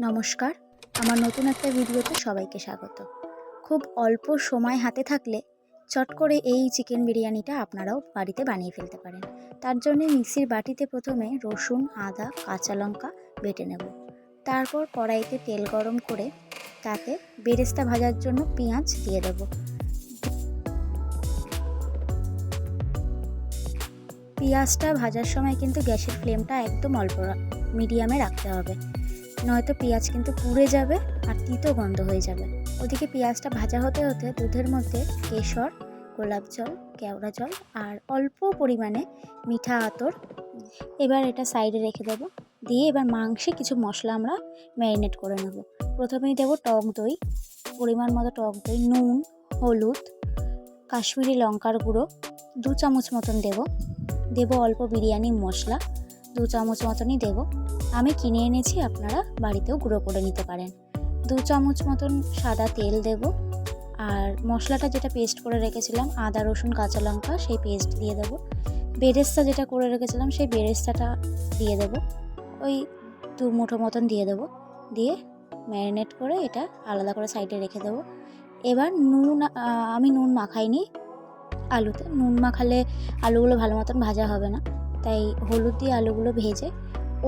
নমস্কার, আমার নতুন একটা ভিডিওতে সবাইকে স্বাগত। খুব অল্প সময় হাতে থাকলে চট করে এই চিকেন বিরিয়ানিটা আপনারাও বাড়িতে বানিয়ে ফেলতে পারেন। তার জন্য মিক্সির বাটিতে প্রথমে রসুন, আদা, কাঁচা লঙ্কা বেটে নেব। তারপর কড়াইতে তেল গরম করে তাতে বেরেস্তা ভাজার জন্য পেঁয়াজ দিয়ে দেব। পেঁয়াজটা ভাজার সময় কিন্তু গ্যাসের ফ্লেমটা একদম অল্প মিডিয়ামে রাখতে হবে, নয়তো পেঁয়াজ কিন্তু পুড়ে যাবে আর তিতো গন্ধ হয়ে যাবে। ওদিকে পেঁয়াজটা ভাজা হতে হতে দুধের মধ্যে কেশর, গোলাপ জল, কেওড়া জল আর অল্প পরিমাণে মিঠা আতর এবার এটা সাইডে রেখে দেবো। দিয়ে এবার মাংসে কিছু মশলা আমরা ম্যারিনেট করে নেব। প্রথমেই দেবো টক দই, পরিমাণ মতো টক দই, নুন, হলুদ, কাশ্মীরি লঙ্কার গুঁড়ো 2 চামচ মতন দেবো অল্প বিরিয়ানি মশলা 2 চামচ মতনই দেবো। আমি কিনে এনেছি, আপনারা বাড়িতেও গুঁড়ো করে নিতে পারেন। 2 চামচ মতন সাদা তেল দেব। আর মশলাটা যেটা পেস্ট করে রেখেছিলাম আদা, রসুন, কাঁচা লঙ্কা, সেই পেস্ট দিয়ে দেবো। বেরেস্তা যেটা করে রেখেছিলাম সেই বেরেস্তাটা দিয়ে দেবো, ওই 2 মুঠো মতন দিয়ে দেবো। দিয়ে ম্যারিনেট করে এটা আলাদা করে সাইডে রেখে দেবো। এবার আমি নুন মাখাইনি আলুতে, নুন মাখালে আলুগুলো ভালো মতন ভাজা হবে না, তাই হলুদ দিয়ে আলুগুলো ভেজে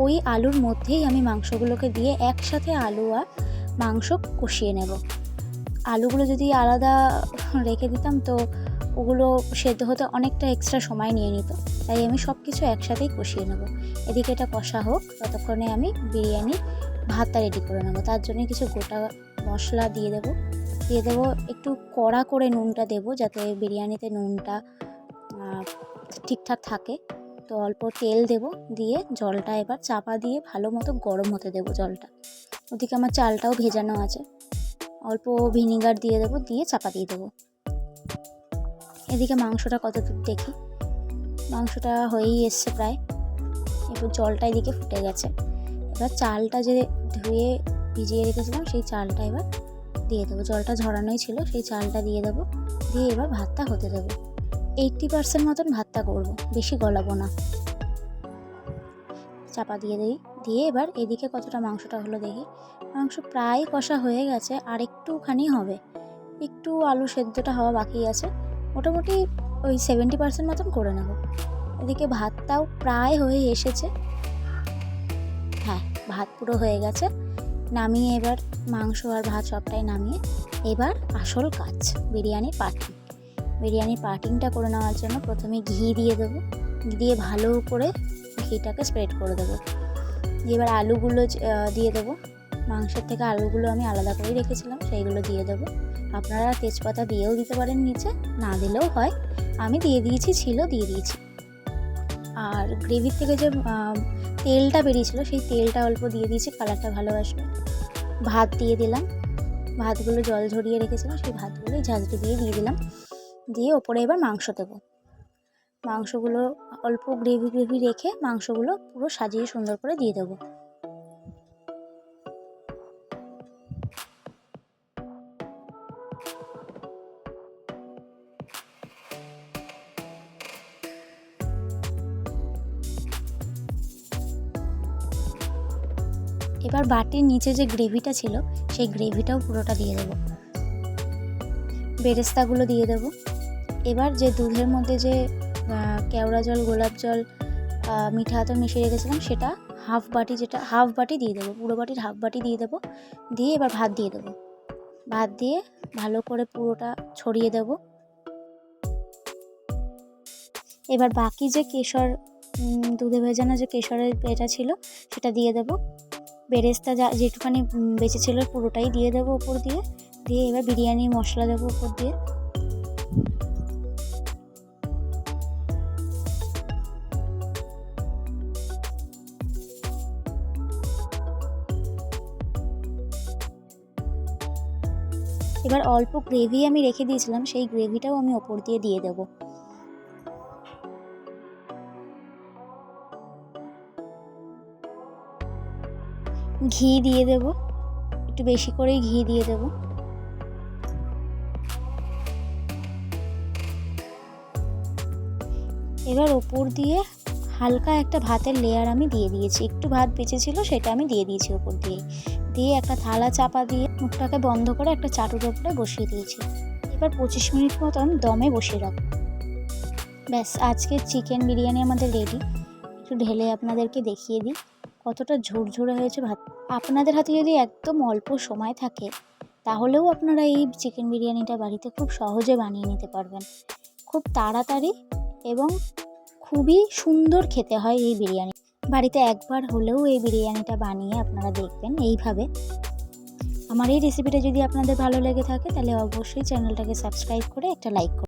ওই আলুর মধ্যেই আমি মাংসগুলোকে দিয়ে একসাথে আলু আর মাংস কষিয়ে নেব। আলুগুলো যদি আলাদা রেখে দিতাম তো ওগুলো সেদ্ধ হতে অনেকটা এক্সট্রা সময় নিয়ে নিত, তাই আমি সব কিছু একসাথেই কষিয়ে নেব। এদিকে এটা কষা হোক, ততক্ষণে আমি বিরিয়ানির ভাতটা রেডি করে নেব। তার জন্য কিছু গোটা মশলা দিয়ে দেবো একটু কড়া করে নুনটা দেবো, যাতে বিরিয়ানিতে নুনটা ঠিকঠাক থাকে। তো অল্প তেল দেব, দিয়ে জলটা এবার চাপা দিয়ে ভালো মতো গরম হতে দেবো জলটা। ওদিকে আমার চালটাও ভেজানো আছে, অল্প ভিনিগার দিয়ে দেবো, দিয়ে চাপা দিয়ে দেবো। এদিকে মাংসটা কতদূর দেখি, মাংসটা হয়েই এসছে প্রায়। এবার জলটা এদিকে ফুটে গেছে। এবার চালটা যে ধুয়ে ভিজিয়ে রেখেছিলাম সেই চালটা এবার দিয়ে দেবো। জলটা ঝরানোই ছিল, সেই চালটা দিয়ে দেবো। দিয়ে এবার ভাতটা হতে দেবো। 80% মতন ভাতটা করব, বেশি গলাবো না। চাপা দিয়ে দিই। দিয়ে এবার এদিকে কতটা মাংসটা হলো দেখি। মাংস প্রায় কষা হয়ে গেছে, আর একটুখানি হবে, একটু আলু সেদ্ধটা হওয়া বাকি আছে। মোটামুটি ওই 70% মতন করে নেব। এদিকে ভাতটাও প্রায় হয়ে এসেছে। হ্যাঁ, ভাত পুরো হয়ে গেছে। নামিয়ে এবার মাংস আর ভাত সবটাই নামিয়ে এবার আসল কাজ, বিরিয়ানির পার্টিংটা করে নেওয়ার জন্য প্রথমে ঘি দিয়ে দেবো। দিয়ে ভালো করে ঘিটাকে স্প্রেড করে দেবো। এবার আলুগুলো দিয়ে দেবো। মাংসের থেকে আলুগুলো আমি আলাদা করেই রেখেছিলাম, সেইগুলো দিয়ে দেবো। আপনারা তেজপাতা দিয়েও দিতে পারেন, নিচে না দিলেও হয়, আমি দিয়ে দিয়েছি। আর গ্রেভির থেকে যে তেলটা বেরিয়েছিল সেই তেলটা অল্প দিয়ে দিয়েছি, কালারটা ভালো আসবে। ভাত দিয়ে দিলাম, ভাতগুলো জল ঝরিয়ে রেখেছিলাম, সেই ভাতগুলো ঝাঁঝরি দিয়ে দিলাম। দিয়ে ওপরে এবার মাংস দেবো। মাংসগুলো অল্প গ্রেভি রেখে মাংসগুলো পুরো সাজিয়ে সুন্দর করে দিয়ে দেবো। এবার বাটির নিচে যে গ্রেভিটা ছিল সেই গ্রেভিটাও পুরোটা দিয়ে দেবো। বেরেস্তাগুলো দিয়ে দেবো। এবার যে দুধের মধ্যে যে কেওড়া জল, গোলাপ জল, মিঠা আতর মিশিয়ে রেখেছিলাম সেটা হাফ বাটি দিয়ে দেবো, পুরো বাটির হাফ বাটি দিয়ে দেবো। দিয়ে এবার ভাত দিয়ে দেবো। ভাত দিয়ে ভালো করে পুরোটা ছড়িয়ে দেব। এবার বাকি যে কেশর, দুধে ভেজানো যে কেশরের এটা ছিল সেটা দিয়ে দেবো। বেরেস্তা যেটুখানি বেঁচে ছিল পুরোটাই দিয়ে দেবো উপর দিয়ে। দিয়ে এবার বিরিয়ানির মশলা দেবো উপর দিয়ে। এবার অল্প গ্রেভি আমি রেখে দিয়েছিলাম, সেই গ্রেভিটাও আমি ওপর দিয়ে দেবো। ঘি দিয়ে দেবো, একটু বেশি করেই ঘি দিয়ে দেবো। এবার ওপর দিয়ে হালকা একটা ভাতের লেয়ার আমি দিয়ে দিয়েছি, একটু ভাত বেঁচে ছিল সেটা আমি দিয়ে দিয়েছি ওপর দিয়ে। দিয়ে একটা থালা চাপা দিয়ে মুখটাকে বন্ধ করে একটা চাটুর ওপরে বসিয়ে দিয়েছি। এবার 25 মিনিট মতন দমে বসিয়ে রাখবো। ব্যাস, আজকের চিকেন বিরিয়ানি আমাদের রেডি। একটু ঢেলে আপনাদেরকে দেখিয়ে দিই কতটা ঝুরঝুরে হয়েছে ভাত। আপনাদের হাতে যদি একদম অল্প সময় থাকে তাহলেও আপনারা এই চিকেন বিরিয়ানিটা বাড়িতে খুব সহজে বানিয়ে নিতে পারবেন। খুব তাড়াতাড়ি এবং খুবই সুন্দর খেতে হয় এই বিরিয়ানি। বাড়িতে একবার হলেও এই বিরিয়ানিটা বানিয়ে আপনারা দেখবেন এইভাবে। আমার এই রেসিপিটা যদি আপনাদের ভালো লেগে থাকে তাহলে অবশ্যই চ্যানেলটাকে সাবস্ক্রাইব করে একটা লাইক করুন।